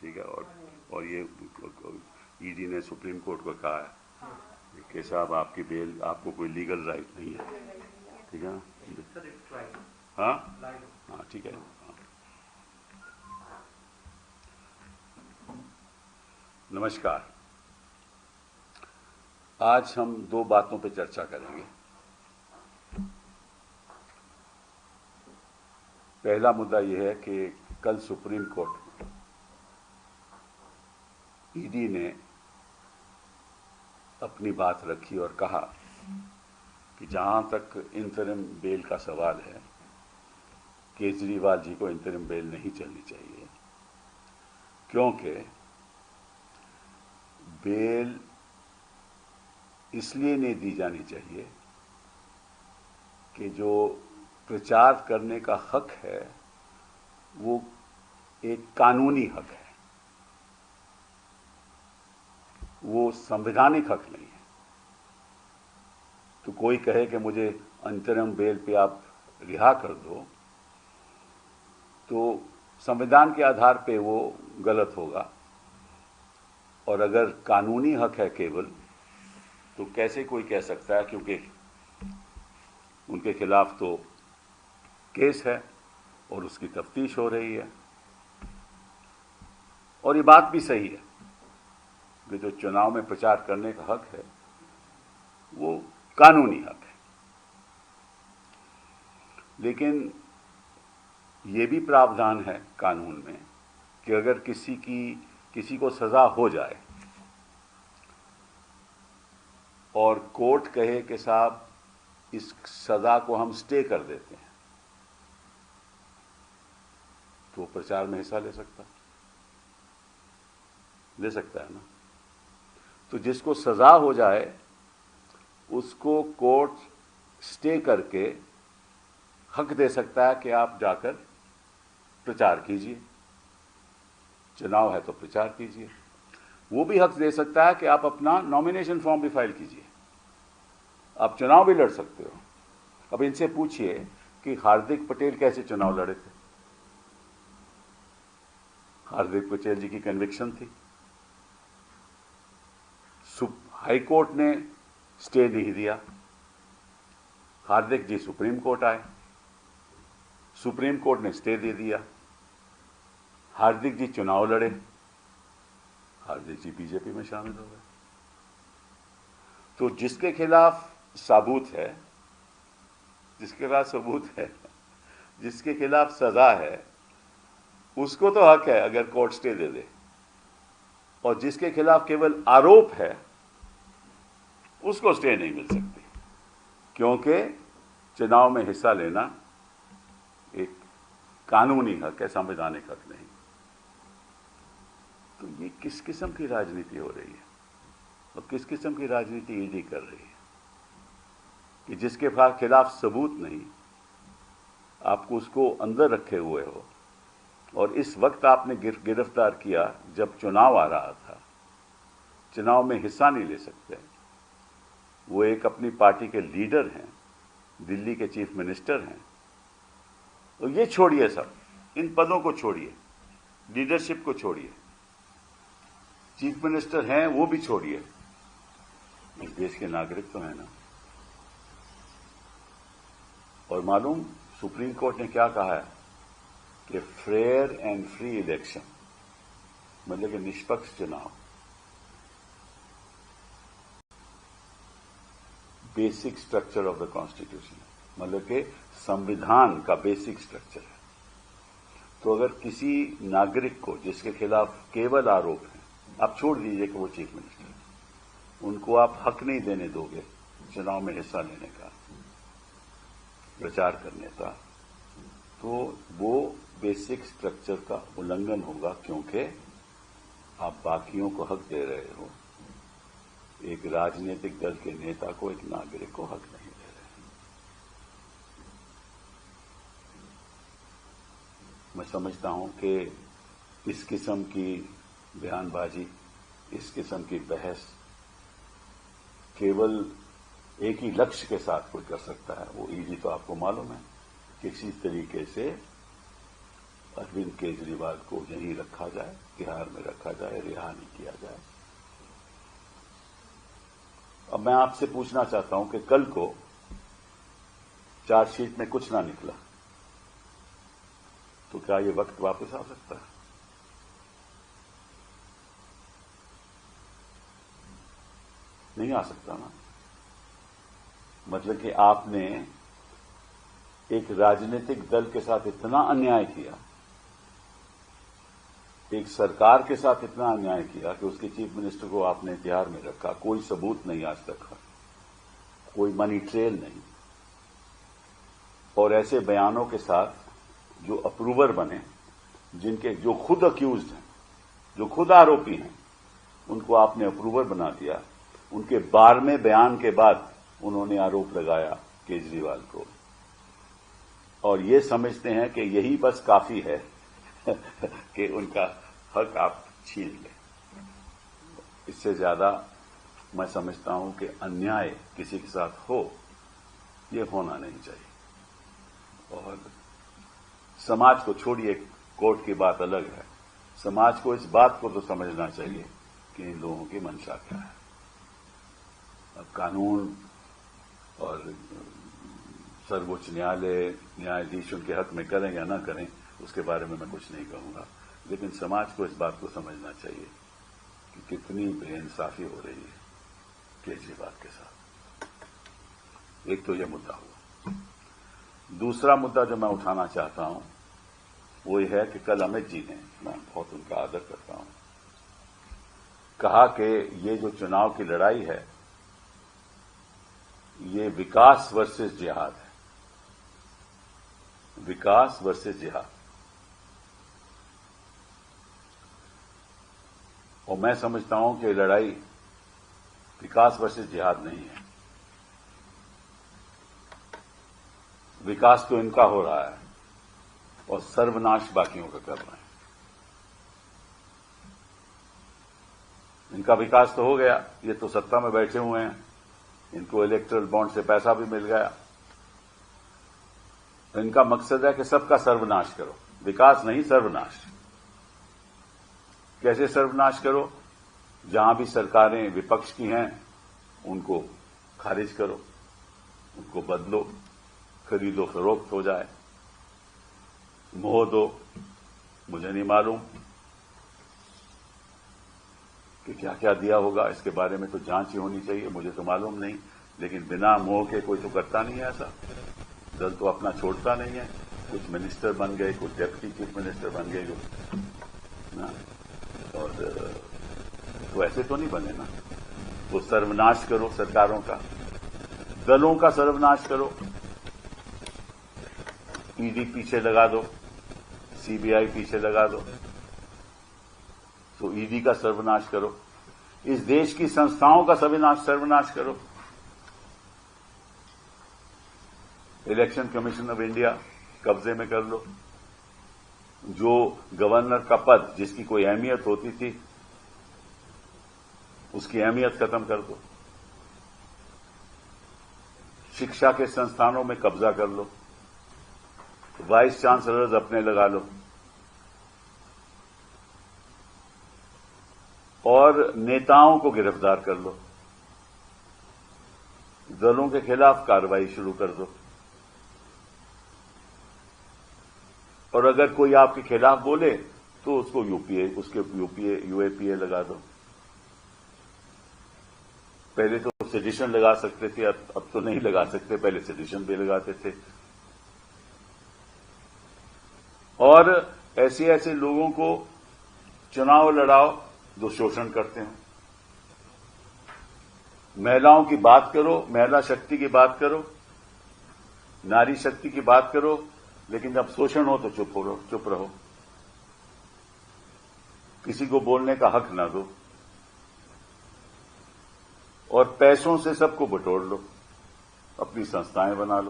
ठीक है। और ये ईडी ने सुप्रीम कोर्ट को कहा है कि साहब आपकी बेल, आपको कोई लीगल राइट नहीं है, ठीक है ना। हाँ हाँ ठीक है। हाँ। नमस्कार। आज हम दो बातों पर चर्चा करेंगे। पहला मुद्दा यह है कि कल सुप्रीम कोर्ट ईडी ने अपनी बात रखी और कहा कि जहां तक इंतरिम बेल का सवाल है, केजरीवाल जी को इंतरिम बेल नहीं चलनी चाहिए, क्योंकि बेल इसलिए नहीं दी जानी चाहिए कि जो प्रचार करने का हक है वो एक कानूनी हक है, वो संवैधानिक हक नहीं है। तो कोई कहे कि मुझे अंतरिम बेल पे आप रिहा कर दो, तो संविधान के आधार पे वो गलत होगा। और अगर कानूनी हक है केवल, तो कैसे कोई कह सकता है, क्योंकि उनके खिलाफ तो केस है और उसकी तफ्तीश हो रही है। और ये बात भी सही है कि जो चुनाव में प्रचार करने का हक है वो कानूनी हक है। लेकिन ये भी प्रावधान है कानून में कि अगर किसी को सजा हो जाए और कोर्ट कहे कि साहब इस सजा को हम स्टे कर देते हैं, तो प्रचार में हिस्सा ले सकता है ना। तो जिसको सजा हो जाए उसको कोर्ट स्टे करके हक दे सकता है कि आप जाकर प्रचार कीजिए, चुनाव है तो प्रचार कीजिए। वो भी हक दे सकता है कि आप अपना नॉमिनेशन फॉर्म भी फाइल कीजिए, आप चुनाव भी लड़ सकते हो। अब इनसे पूछिए कि हार्दिक पटेल कैसे चुनाव लड़े थे। हार्दिक पटेल जी की कन्विक्शन थी, हाई कोर्ट ने स्टे नहीं दिया, हार्दिक जी सुप्रीम कोर्ट आए, सुप्रीम कोर्ट ने स्टे दे दिया, हार्दिक जी चुनाव लड़े, हार्दिक जी बीजेपी में शामिल हो गए। तो जिसके खिलाफ सबूत है, जिसके खिलाफ सजा है, उसको तो हक है अगर कोर्ट स्टे दे दे, और जिसके खिलाफ केवल आरोप है उसको स्टे नहीं मिल सकती, क्योंकि चुनाव में हिस्सा लेना एक कानूनी हक है, संवैधानिक हक नहीं। तो ये किस किस्म की राजनीति हो रही है और किस किस्म की राजनीति ईडी कर रही है कि जिसके खिलाफ सबूत नहीं, आपको उसको अंदर रखे हुए हो, और इस वक्त आपने गिरफ्तार किया जब चुनाव आ रहा था, चुनाव में हिस्सा नहीं ले सकते। वो एक अपनी पार्टी के लीडर हैं, दिल्ली के चीफ मिनिस्टर हैं। तो ये छोड़िए, सब इन पदों को छोड़िए, लीडरशिप को छोड़िए, चीफ मिनिस्टर हैं वो भी छोड़िए, इस देश के नागरिक तो हैं ना। और मालूम सुप्रीम कोर्ट ने क्या कहा है कि फेयर एंड फ्री इलेक्शन, मतलब कि निष्पक्ष चुनाव, basic structure of the constitution, मतलब कि संविधान का बेसिक स्ट्रक्चर है। तो अगर किसी नागरिक को जिसके खिलाफ केवल आरोप है, आप छोड़ दीजिए कि वो चीफ मिनिस्टर है, उनको आप हक नहीं देने दोगे चुनाव में हिस्सा लेने का, प्रचार करने का, तो वो बेसिक स्ट्रक्चर का उल्लंघन होगा, क्योंकि आप बाकियों को हक दे रहे हो, एक राजनीतिक दल के नेता को, एक नागरिक को हक नहीं दे रहे। मैं समझता हूं कि इस किस्म की बयानबाजी, इस किस्म की बहस केवल एक ही लक्ष्य के साथ कोई कर सकता है, वो ईडी तो आपको मालूम है किसी तरीके से अरविंद केजरीवाल को यहीं रखा जाए, तिहाड़ में रखा जाए, रिहा नहीं किया जाए। अब मैं आपसे पूछना चाहता हूं कि कल को चार्जशीट में कुछ ना निकला तो क्या ये वक्त वापस आ सकता है? नहीं आ सकता ना। मतलब कि आपने एक राजनीतिक दल के साथ इतना अन्याय किया, एक सरकार के साथ इतना अन्याय किया कि उसके चीफ मिनिस्टर को आपने तिहाड़ में रखा, कोई सबूत नहीं आज तक, कोई मनी ट्रेल नहीं, और ऐसे बयानों के साथ जो अप्रूवर बने, जो खुद अक्यूज्ड हैं, जो खुद आरोपी हैं, उनको आपने अप्रूवर बना दिया। उनके 12वें बयान के बाद उन्होंने आरोप लगाया केजरीवाल को, और ये समझते हैं कि यही बस काफी है कि उनका हक आप छीन लें। इससे ज्यादा मैं समझता हूं कि अन्याय किसी के साथ हो, ये होना नहीं चाहिए। और समाज को छोड़िए, कोर्ट की बात अलग है, समाज को इस बात को तो समझना चाहिए कि इन लोगों की मंशा क्या है। अब कानून और सर्वोच्च न्यायालय, न्यायाधीश उनके हक में करें या ना करें, उसके बारे में मैं कुछ नहीं कहूंगा, लेकिन समाज को इस बात को समझना चाहिए कि कितनी बेइंसाफी हो रही है केजरीवाल के साथ। एक तो यह मुद्दा हुआ। दूसरा मुद्दा जो मैं उठाना चाहता हूं वो यह है कि कल अमित जी ने, मैं बहुत उनका आदर करता हूं, कहा कि ये जो चुनाव की लड़ाई है ये विकास वर्सेस जिहाद है, विकास वर्सेस जिहाद। और मैं समझता हूं कि लड़ाई विकास वर्सेस जिहाद नहीं है। विकास तो इनका हो रहा है और सर्वनाश बाकियों का कर रहे हैं। इनका विकास तो हो गया, ये तो सत्ता में बैठे हुए हैं, इनको इलेक्टोरल बॉन्ड से पैसा भी मिल गया। इनका मकसद है कि सबका सर्वनाश करो, विकास नहीं सर्वनाश। कैसे सर्वनाश करो? जहां भी सरकारें विपक्ष की हैं उनको खारिज करो, उनको बदलो, खरीदो फरोख्त हो जाए, मोह दो। मुझे नहीं मालूम कि क्या क्या दिया होगा, इसके बारे में तो जांच ही होनी चाहिए, मुझे तो मालूम नहीं, लेकिन बिना मोह के कोई तो करता नहीं है ऐसा। दल तो अपना छोड़ता नहीं है, कुछ मिनिस्टर बन गए, कुछ डेप्यूटी चीफ मिनिस्टर बन गए ना, और तो ऐसे तो नहीं बने ना। वो सर्वनाश करो सरकारों का, दलों का सर्वनाश करो, ईडी पीछे लगा दो, सीबीआई पीछे लगा दो, तो ईडी का सर्वनाश करो, इस देश की संस्थाओं का सर्वनाश करो, इलेक्शन कमीशन ऑफ इंडिया कब्जे में कर लो, जो गवर्नर का पद जिसकी कोई अहमियत होती थी उसकी अहमियत खत्म कर दो, शिक्षा के संस्थानों में कब्जा कर लो, वाइस चांसलर्स अपने लगा लो, और नेताओं को गिरफ्तार कर लो, दलों के खिलाफ कार्रवाई शुरू कर दो, और अगर कोई आपके खिलाफ बोले तो उसको यूएपीए लगा दो। पहले तो सेडिशन लगा सकते थे, अब तो नहीं लगा सकते, पहले सेडिशन भी लगाते थे। और ऐसे ऐसे लोगों को चुनाव लड़ाओ जो शोषण करते हैं। महिलाओं की बात करो, महिला शक्ति की बात करो, नारी शक्ति की बात करो, लेकिन जब शोषण हो तो चुप रहो, किसी को बोलने का हक ना दो, और पैसों से सबको बटोर लो, अपनी संस्थाएं बना लो।